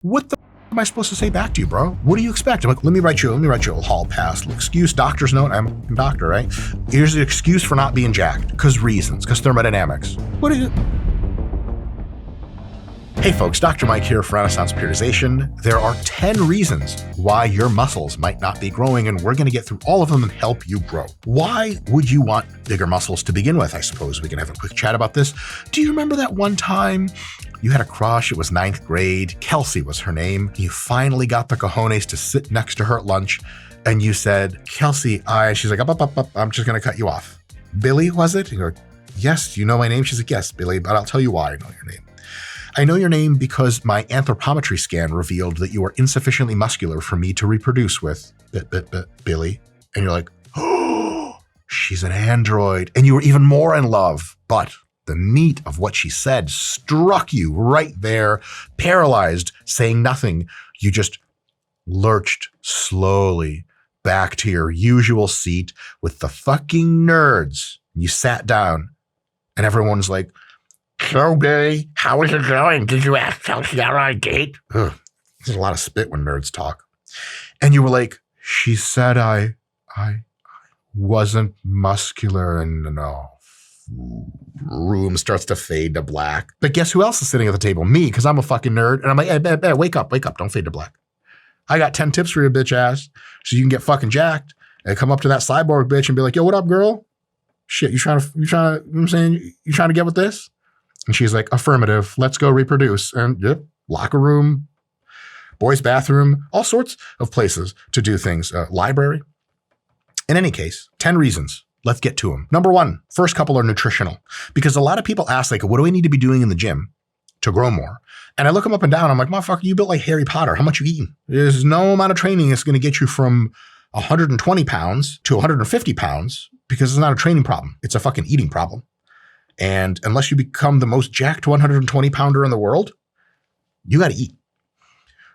What the am I supposed to say back to you, bro? What do you expect? I'm like, let me write you a hall pass. Excuse, doctor's note. I'm a doctor, right? Here's the excuse for not being jacked. Because reasons, because thermodynamics. What is it? Hey folks, Dr. Mike here for Renaissance Periodization. There are 10 reasons why your muscles might not be growing, and we're going to get through all of them and help you grow. Why would you want bigger muscles to begin with? I suppose we can have a quick chat about this. Do you remember that one time you had a crush? It was 9th grade. Kelsey was her name. You finally got the cojones to sit next to her at lunch, and you said, Kelsey, she's like, up, I'm just going to cut you off. Billy, was it? And you're like, yes, you know my name? She's like, yes, Billy, but I'll tell you why I know your name. I know your name because my anthropometry scan revealed that you are insufficiently muscular for me to reproduce with, Billy. And you're like, oh, she's an android. And you were even more in love. But the meat of what she said struck you right there, paralyzed, saying nothing. You just lurched slowly back to your usual seat with the fucking nerds. You sat down and everyone's like, so, Billy, how is it going? Did you ask Chelsea out on a date? Ugh, there's a lot of spit when nerds talk. And you were like, she said I wasn't muscular enough. Room starts to fade to black. But guess who else is sitting at the table? Me, because I'm a fucking nerd. And I'm like, hey, wake up, don't fade to black. I got 10 tips for you, bitch ass, so you can get fucking jacked and come up to that cyborg bitch and be like, yo, what up, girl? Shit, you trying to, you know what I'm saying? You trying to get with this? And she's like, affirmative, let's go reproduce. And yep, locker room, boys' bathroom, all sorts of places to do things. Library. In any case, 10 reasons. Let's get to them. Number one, first couple are nutritional. Because a lot of people ask, like, what do I need to be doing in the gym to grow more? And I look them up and down. I'm like, motherfucker, you built like Harry Potter. How much you eating? There's no amount of training that's going to get you from 120 pounds to 150 pounds because it's not a training problem. It's a fucking eating problem. And unless you become the most jacked 120 pounder in the world, you got to eat.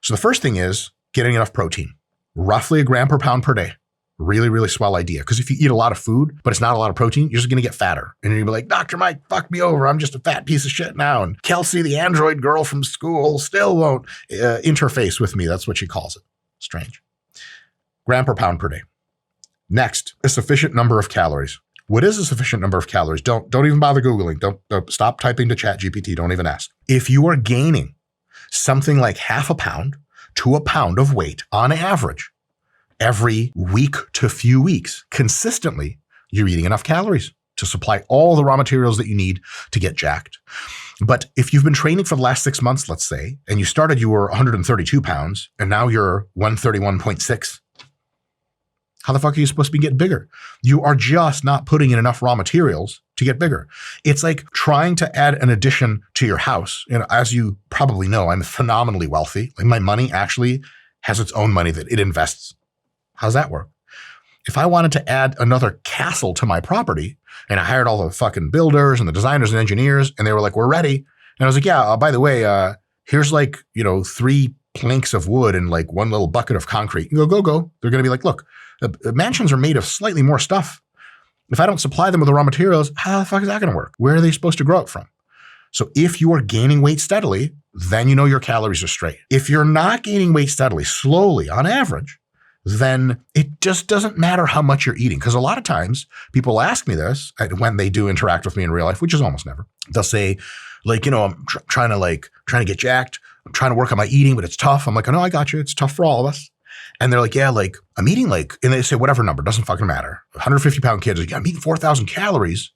So the first thing is getting enough protein, roughly a gram per pound per day. Really, really swell idea. Because if you eat a lot of food, but it's not a lot of protein, you're just going to get fatter. And you're going to be like, Dr. Mike, fuck me over. I'm just a fat piece of shit now. And Kelsey, the android girl from school, still won't interface with me. That's what she calls it. Strange. Gram per pound per day. Next, a sufficient number of calories. What is a sufficient number of calories? Don't even bother Googling. Don't stop typing to ChatGPT. Don't even ask. If you are gaining something like half a pound to a pound of weight on average every week to few weeks, consistently, you're eating enough calories to supply all the raw materials that you need to get jacked. But if you've been training for the last 6 months, let's say, and you were 132 pounds, and now you're 131.6, how the fuck are you supposed to be getting bigger? You are just not putting in enough raw materials to get bigger. It's like trying to add an addition to your house. You know, as you probably know, I'm phenomenally wealthy. Like my money actually has its own money that it invests. How does that work? If I wanted to add another castle to my property and I hired all the fucking builders and the designers and engineers and they were like, we're ready. And I was like, yeah, by the way, here's like, 3 planks of wood and like 1 little bucket of concrete. You go. They're going to be like, look, the mansions are made of slightly more stuff. If I don't supply them with the raw materials, how the fuck is that going to work? Where are they supposed to grow it from? So if you are gaining weight steadily, then you know your calories are straight. If you're not gaining weight steadily, slowly on average, then it just doesn't matter how much you're eating. Because a lot of times people ask me this when they do interact with me in real life, which is almost never. They'll say, like, I'm trying to get jacked. I'm trying to work on my eating, but it's tough. I'm like, oh, no, I got you. It's tough for all of us. And they're like, yeah, like I'm eating and they say whatever number, doesn't fucking matter. 150-pound kids, like, yeah, I'm eating 4,000 calories.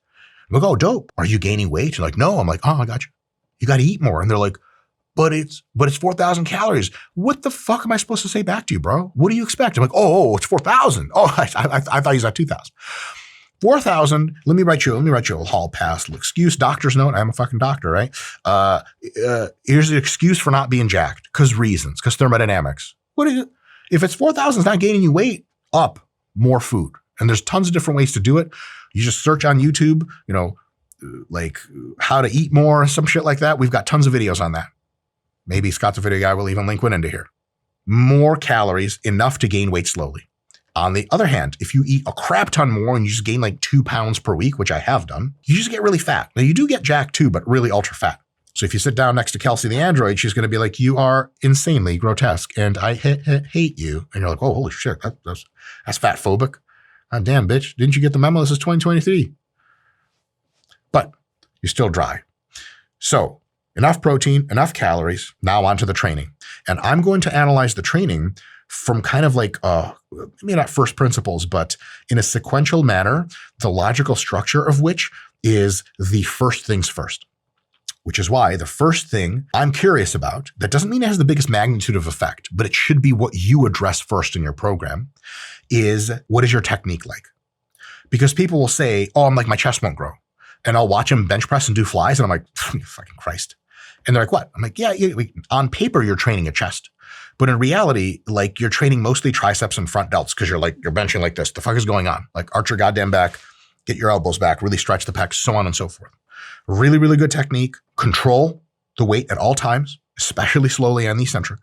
I'm like, oh, dope. Are you gaining weight? And like, no. I'm like, oh, I got you. You got to eat more. And they're like, but it's 4,000 calories. What the fuck am I supposed to say back to you, bro? What do you expect? I'm like, oh, it's 4,000. Oh, I thought you said 2,000. 4,000. Let me write you a hall pass. Excuse, doctor's note. I'm a fucking doctor, right? Here's the excuse for not being jacked. Because reasons. Because thermodynamics. What is it? If it's 4,000, it's not gaining you weight. Up more food. And there's tons of different ways to do it. You just search on YouTube, like how to eat more, some shit like that. We've got tons of videos on that. Maybe Scott's a video guy will even link one into here. More calories, enough to gain weight slowly. On the other hand, if you eat a crap ton more and you just gain like 2 pounds per week, which I have done, you just get really fat. Now you do get jacked too, but really ultra fat. So if you sit down next to Kelsey the android, she's going to be like, you are insanely grotesque and I hate you. And you're like, oh, holy shit, that's fat phobic. Oh, damn, bitch. Didn't you get the memo? This is 2023. But you're still dry. So enough protein, enough calories. Now on to the training. And I'm going to analyze the training from kind of like, maybe not first principles, but in a sequential manner, the logical structure of which is the first things first. Which is why the first thing I'm curious about, that doesn't mean it has the biggest magnitude of effect, but it should be what you address first in your program, is what is your technique like? Because people will say, oh, I'm like, my chest won't grow. And I'll watch them bench press and do flies. And I'm like, fucking Christ. And they're like, what? I'm like, yeah, on paper, you're training a chest. But in reality, like you're training mostly triceps and front delts because you're benching like this. The fuck is going on? Like arch your goddamn back, get your elbows back, really stretch the pecs, so on and so forth. Really, really good technique. Control the weight at all times, especially slowly and eccentric.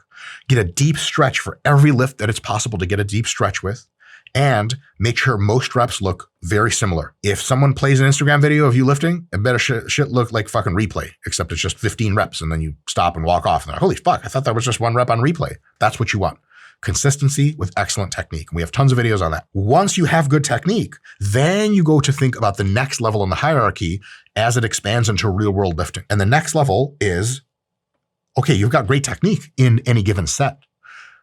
Get a deep stretch for every lift that it's possible to get a deep stretch with. And make sure most reps look very similar. If someone plays an Instagram video of you lifting, it better shit look like fucking replay, except it's just 15 reps and then you stop and walk off. And they're like, holy fuck, I thought that was just one rep on replay. That's what you want. Consistency with excellent technique. And we have tons of videos on that. Once you have good technique, then you go to think about the next level in the hierarchy as it expands into real world lifting. And the next level is, okay, you've got great technique in any given set,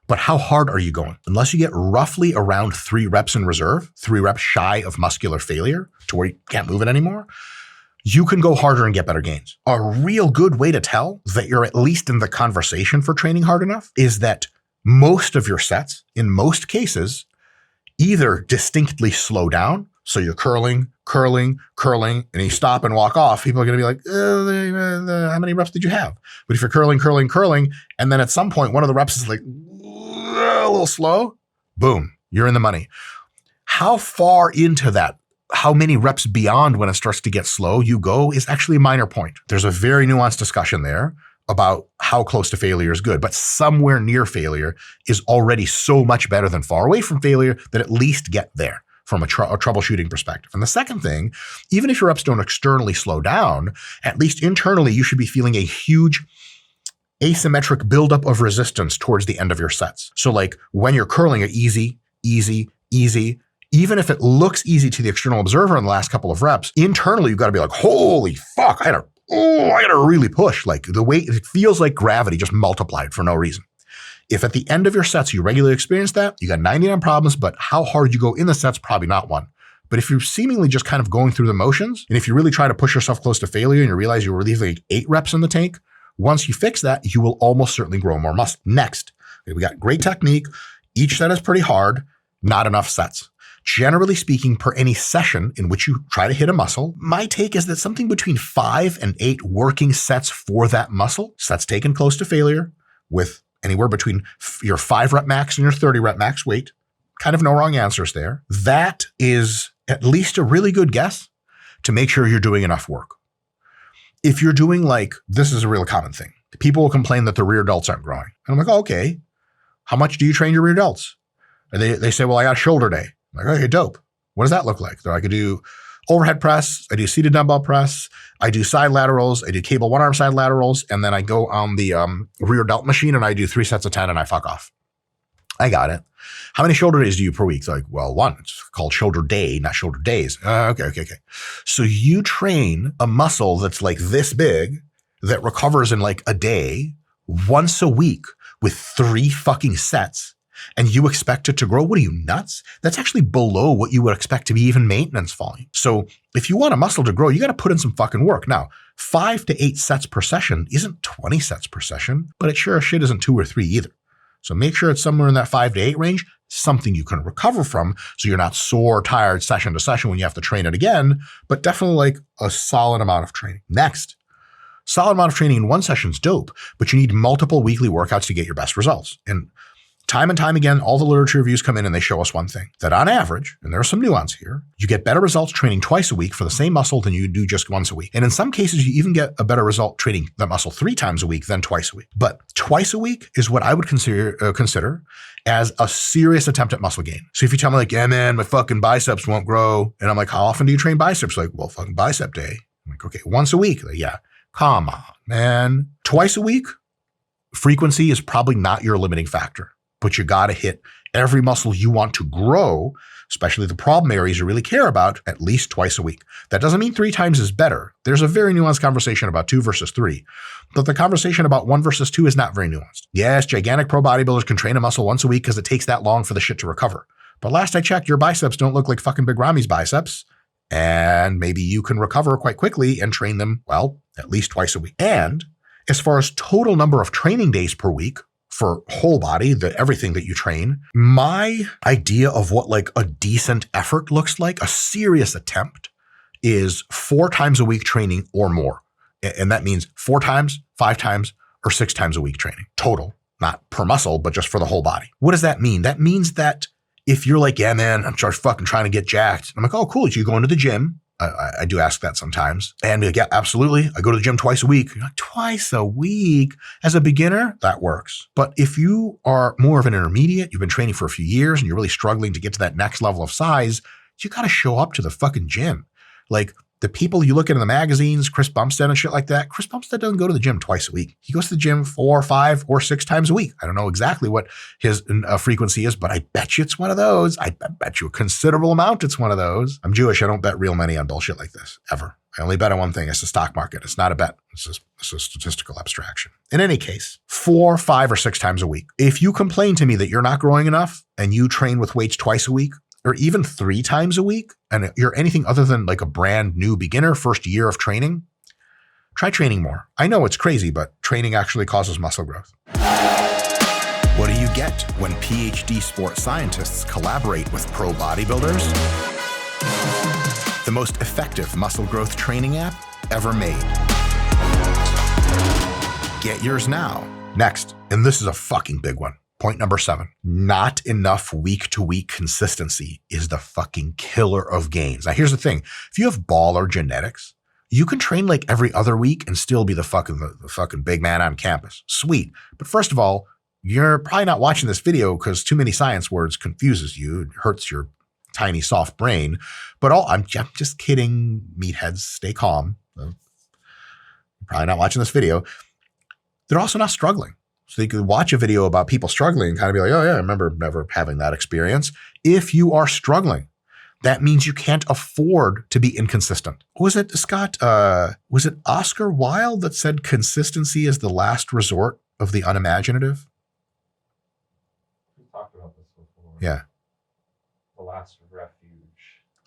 but how hard are you going? Unless you get roughly around 3 reps in reserve, 3 reps shy of muscular failure to where you can't move it anymore, you can go harder and get better gains. A real good way to tell that you're at least in the conversation for training hard enough is that most of your sets, in most cases, either distinctly slow down. So you're curling, and you stop and walk off. People are going to be like, how many reps did you have? But if you're curling, and then at some point, one of the reps is like a little slow, boom, you're in the money. How far into that, how many reps beyond when it starts to get slow you go is actually a minor point. There's a very nuanced discussion there about how close to failure is good, but somewhere near failure is already so much better than far away from failure that at least get there from a troubleshooting perspective. And the second thing, even if your reps don't externally slow down, at least internally, you should be feeling a huge asymmetric buildup of resistance towards the end of your sets. So like when you're curling, easy, even if it looks easy to the external observer in the last couple of reps, internally, you've got to be like, holy fuck, I gotta really push. Like the weight, it feels like gravity just multiplied for no reason. If at the end of your sets, you regularly experience that, you got 99 problems, but how hard you go in the sets, probably not one. But if you're seemingly just kind of going through the motions, and if you really try to push yourself close to failure and you realize you were leaving like 8 reps in the tank, once you fix that, you will almost certainly grow more muscle. Next, we got great technique. Each set is pretty hard, not enough sets. Generally speaking, per any session in which you try to hit a muscle, my take is that something between 5 and 8 working sets for that muscle, sets taken close to failure with anywhere between your 5 rep max and your 30 rep max weight, kind of no wrong answers there. That is at least a really good guess to make sure you're doing enough work. If you're doing like, this is a real common thing. People will complain that the rear delts aren't growing. And I'm like, oh, okay, how much do you train your rear delts? And they say, well, I got shoulder day. I'm like, okay, dope. What does that look like? So I could do overhead press, I do seated dumbbell press, I do side laterals, I do cable one arm side laterals, and then I go on the rear delt machine and I do 3 sets of 10 and I fuck off. I got it. How many shoulder days do you per week? They're like, well, 1. It's called shoulder day, not shoulder days. Okay. So you train a muscle that's like this big that recovers in like a day, once a week with 3 fucking sets, and you expect it to grow? What are you, nuts? That's actually below what you would expect to be even maintenance volume. So if you want a muscle to grow, you got to put in some fucking work. Now, 5 to 8 sets per session isn't 20 sets per session, but it sure as shit isn't 2 or 3 either. So make sure it's somewhere in that 5 to 8 range, something you can recover from so you're not sore, tired session to session when you have to train it again, but definitely like a solid amount of training. Next, solid amount of training in one session is dope, but you need multiple weekly workouts to get your best results. And time again, all the literature reviews come in and they show us one thing, that on average, and there's some nuance here, you get better results training twice a week for the same muscle than you do just once a week. And in some cases, you even get a better result training that muscle 3 times a week than twice a week. But twice a week is what I would consider as a serious attempt at muscle gain. So if you tell me like, yeah, man, my fucking biceps won't grow. And I'm like, how often do you train biceps? Like, well, fucking bicep day. I'm like, okay, once a week. Like, yeah. Come on, man. Twice a week, frequency is probably not your limiting factor, but you got to hit every muscle you want to grow, especially the problem areas you really care about, at least twice a week. That doesn't mean 3 times is better. There's a very nuanced conversation about 2 versus 3, but the conversation about 1 versus 2 is not very nuanced. Yes, gigantic pro bodybuilders can train a muscle once a week because it takes that long for the shit to recover. But last I checked, your biceps don't look like fucking Big Rami's biceps, and maybe you can recover quite quickly and train them, well, at least twice a week. And as far as total number of training days per week, for whole body, everything that you train, my idea of what like a decent effort looks like, a serious attempt, is 4 times a week training or more. And that means 4 times, 5 times, or 6 times a week training total, not per muscle, but just for the whole body. What does that mean? That means that if you're like, yeah, man, I'm just fucking trying to get jacked. I'm like, oh, cool. You go into the gym. I do ask that sometimes. And be like, yeah, absolutely. I go to the gym twice a week. You're like, twice a week? As a beginner, that works. But if you are more of an intermediate, you've been training for a few years and you're really struggling to get to that next level of size, you got to show up to the fucking gym. Like the people you look at in the magazines, Chris Bumstead and shit like that, Chris Bumstead doesn't go to the gym twice a week. He goes to the gym 4, 5, or 6 times a week. I don't know exactly what his frequency is, but I bet you it's one of those. I bet you a considerable amount it's one of those. I'm Jewish. I don't bet real money on bullshit like this, ever. I only bet on one thing. It's the stock market. It's not a bet. It's a statistical abstraction. In any case, 4, 5, or 6 times a week. If you complain to me that you're not growing enough and you train with weights twice a week, or even 3 times a week, and you're anything other than like a brand new beginner, first year of training, try training more. I know it's crazy, but training actually causes muscle growth. What do you get when PhD sports scientists collaborate with pro bodybuilders? The most effective muscle growth training app ever made. Get yours now. Next, and this is a fucking big one. Point number 7, not enough week-to-week consistency is the fucking killer of gains. Now, here's the thing. If you have baller genetics, you can train like every other week and still be the fucking big man on campus. Sweet. But first of all, you're probably not watching this video because too many science words confuses you. It hurts your tiny, soft brain. But I'm just kidding, meatheads. Stay calm. You're probably not watching this video. They're also not struggling. So you could watch a video about people struggling and kind of be like, oh yeah, I remember never having that experience. If you are struggling, that means you can't afford to be inconsistent. Was it, Scott, was it Oscar Wilde that said consistency is the last resort of the unimaginative? We talked about this before. Yeah. The last refuge.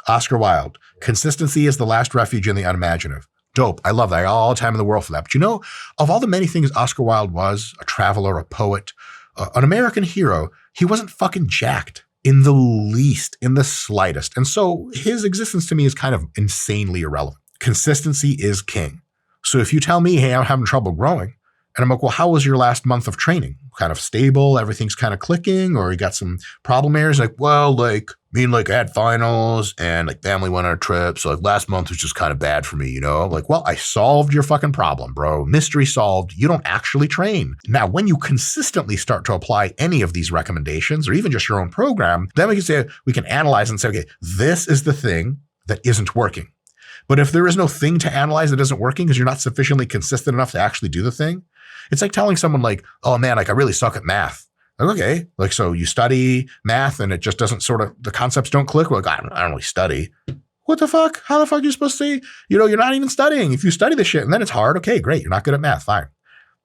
Oscar Wilde. Yeah. Consistency is the last refuge in the unimaginative. Dope. I love that. I got all the time in the world for that. But you know, of all the many things Oscar Wilde was, a traveler, a poet, an American hero, he wasn't fucking jacked in the least, in the slightest. And so his existence to me is kind of insanely irrelevant. Consistency is king. So if you tell me, hey, I'm having trouble growing, and I'm like, well, how was your last month of training? Kind of stable, everything's kind of clicking, or you got some problem areas? Like, well, I had finals and like family went on a trip. So like last month was just kind of bad for me, you know? Like, well, I solved your fucking problem, bro. Mystery solved. You don't actually train. Now, when you consistently start to apply any of these recommendations or even just your own program, then we can analyze and say, okay, this is the thing that isn't working. But if there is no thing to analyze that isn't working because you're not sufficiently consistent enough to actually do the thing, it's like telling someone like, oh man, like I really suck at math. Like, okay, like, so you study math and it just doesn't the concepts don't click. Well, like, I don't really study. What the fuck? How the fuck are you supposed to say, you're not even studying. If you study the shit and then it's hard, okay, great. You're not good at math. Fine.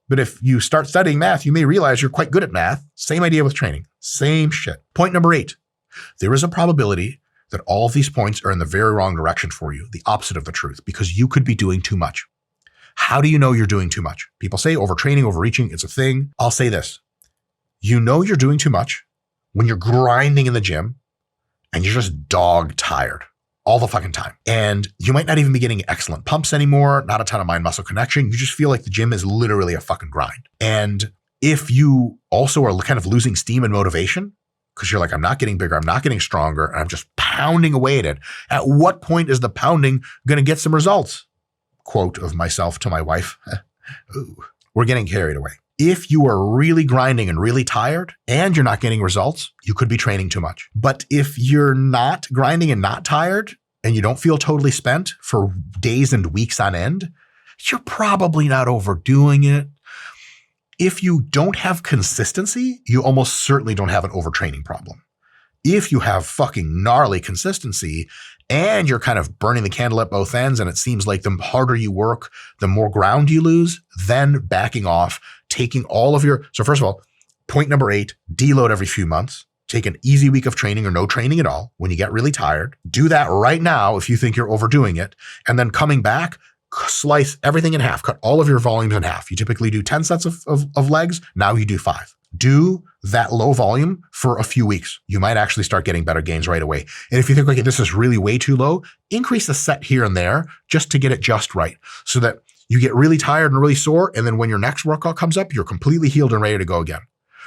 But if you start studying math, you may realize you're quite good at math. Same idea with training. Same shit. Point number 8, there is a probability that all of these points are in the very wrong direction for you, the opposite of the truth, because you could be doing too much. How do you know you're doing too much? People say overtraining, overreaching, it's a thing. I'll say this. You know you're doing too much when you're grinding in the gym and you're just dog tired all the fucking time. And you might not even be getting excellent pumps anymore, not a ton of mind-muscle connection. You just feel like the gym is literally a fucking grind. And if you also are kind of losing steam and motivation, because you're like, I'm not getting bigger, I'm not getting stronger, and I'm just pounding away at it. At what point is the pounding going to get some results? Quote of myself to my wife. Ooh, we're getting carried away. If you are really grinding and really tired and you're not getting results, you could be training too much. But if you're not grinding and not tired and you don't feel totally spent for days and weeks on end, you're probably not overdoing it. If you don't have consistency, you almost certainly don't have an overtraining problem. If you have fucking gnarly consistency and you're kind of burning the candle at both ends and it seems like the harder you work, the more ground you lose, then backing off, taking all of your, so first of all, point number 8, deload every few months. Take an easy week of training or no training at all when you get really tired. Do that right now if you think you're overdoing it. And then coming back, slice everything in half. Cut all of your volumes in half. You typically do 10 sets of legs. Now you do 5. Do that low volume for a few weeks. You might actually start getting better gains right away. And if you think, okay, this is really way too low, increase the set here and there just to get it just right so that you get really tired and really sore. And then when your next workout comes up, you're completely healed and ready to go again.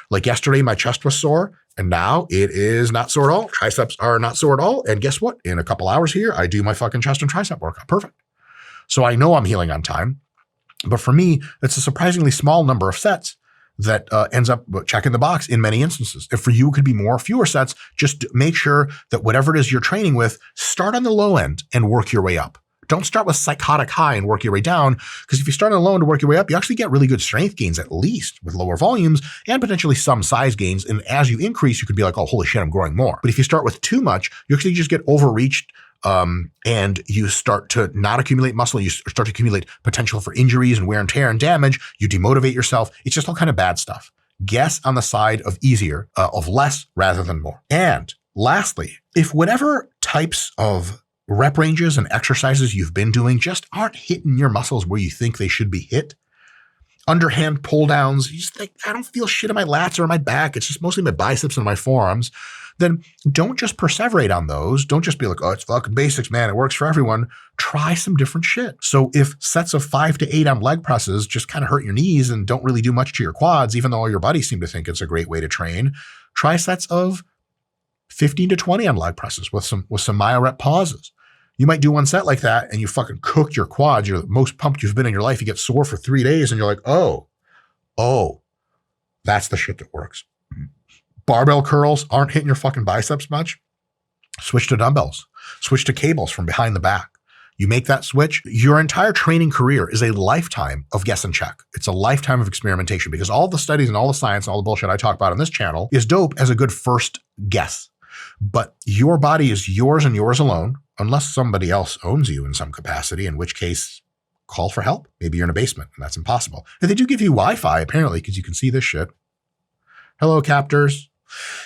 Like yesterday, my chest was sore and now it is not sore at all. Triceps are not sore at all. And guess what? In a couple hours here, I do my fucking chest and tricep workout. Perfect. So I know I'm healing on time. But for me, it's a surprisingly small number of sets that ends up checking the box in many instances. If for you, it could be more or fewer sets, just make sure that whatever it is you're training with, start on the low end and work your way up. Don't start with psychotic high and work your way down, because if you start on the low end to work your way up, you actually get really good strength gains, at least with lower volumes and potentially some size gains. And as you increase, you could be like, oh, holy shit, I'm growing more. But if you start with too much, you actually just get overreached and you start to not accumulate muscle. You start to accumulate potential for injuries and wear and tear and damage. You demotivate yourself. It's just all kind of bad stuff. Guess on the side of easier, of less rather than more. And lastly, if whatever types of rep ranges and exercises you've been doing just aren't hitting your muscles where you think they should be hit, underhand pull downs, you just think, I don't feel shit in my lats or in my back, it's just mostly my biceps and my forearms, then don't just perseverate on those. Don't just be like, oh, it's fucking basics, man, it works for everyone. Try some different shit. So if sets of 5 to 8 on leg presses just kind of hurt your knees and don't really do much to your quads, even though all your buddies seem to think it's a great way to train, try sets of 15 to 20 on leg presses with some myo rep pauses. You might do one set like that and you fucking cook your quads. You're the most pumped you've been in your life. You get sore for 3 days and you're like, oh, that's the shit that works. Barbell curls aren't hitting your fucking biceps much. Switch to dumbbells. Switch to cables from behind the back. You make that switch, your entire training career is a lifetime of guess and check. It's a lifetime of experimentation, because all the studies and all the science and all the bullshit I talk about on this channel is dope as a good first guess. But your body is yours and yours alone, unless somebody else owns you in some capacity, in which case, call for help. Maybe you're in a basement and that's impossible. And they do give you Wi-Fi apparently, because you can see this shit. Hello, captors.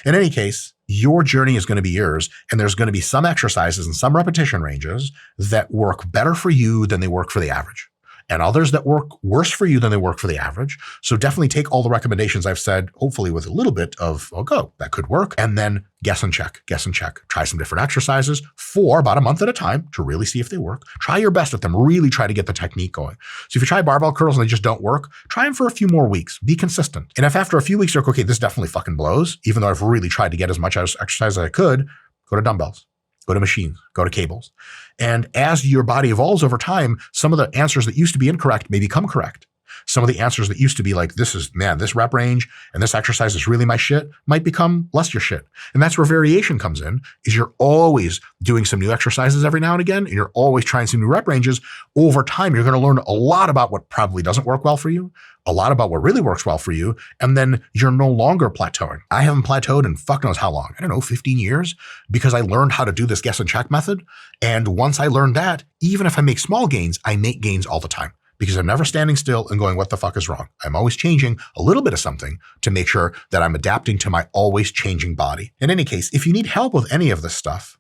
In any case, your journey is going to be yours, and there's going to be some exercises and some repetition ranges that work better for you than they work for the average, and others that work worse for you than they work for the average. So definitely take all the recommendations I've said, hopefully with a little bit of, oh, go, that could work. And then guess and check. Try some different exercises for about a month at a time to really see if they work. Try your best at them. Really try to get the technique going. So if you try barbell curls and they just don't work, try them for a few more weeks. Be consistent. And if after a few weeks you're like, okay, this definitely fucking blows, even though I've really tried to get as much exercise as I could, go to dumbbells. Go to machines, go to cables. And as your body evolves over time, some of the answers that used to be incorrect may become correct. Some of the answers that used to be like, this rep range and this exercise is really my shit, might become less your shit. And that's where variation comes in, is you're always doing some new exercises every now and again, and you're always trying some new rep ranges. Over time, you're going to learn a lot about what probably doesn't work well for you, a lot about what really works well for you, and then you're no longer plateauing. I haven't plateaued in fuck knows how long. I don't know, 15 years, because I learned how to do this guess and check method. And once I learned that, even if I make small gains, I make gains all the time, because I'm never standing still and going, what the fuck is wrong? I'm always changing a little bit of something to make sure that I'm adapting to my always changing body. In any case, if you need help with any of this stuff,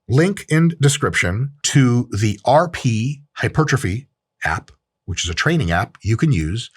link in description to the RP Hypertrophy app, which is a training app you can use,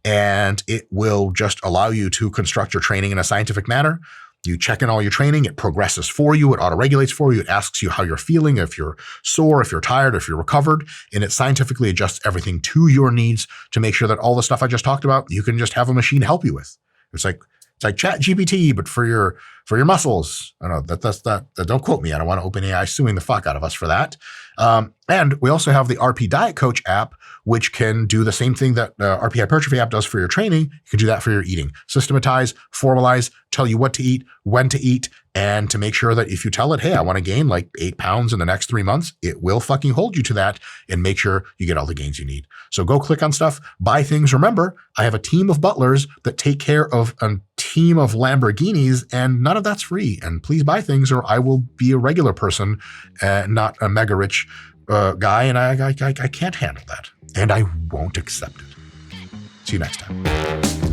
and it will just allow you to construct your training in a scientific manner. You check in all your training, it progresses for you, it auto-regulates for you, it asks you how you're feeling, if you're sore, if you're tired, if you're recovered, and it scientifically adjusts everything to your needs to make sure that all the stuff I just talked about, you can just have a machine help you with. It's like It's like Chat GPT, but for your muscles. I don't know that don't quote me. I don't want OpenAI suing the fuck out of us for that. And we also have the RP Diet Coach app, which can do the same thing that RP Hypertrophy app does for your training. You can do that for your eating. Systematize, formalize, tell you what to eat, when to eat, and to make sure that if you tell it, hey, I want to gain like 8 pounds in the next 3 months, it will fucking hold you to that and make sure you get all the gains you need. So go click on stuff, buy things. Remember, I have a team of butlers that take care of a team of Lamborghinis, and none of that's free. And please buy things or I will be a regular person, not a mega rich guy, and I can't handle that. And I won't accept it. See you next time.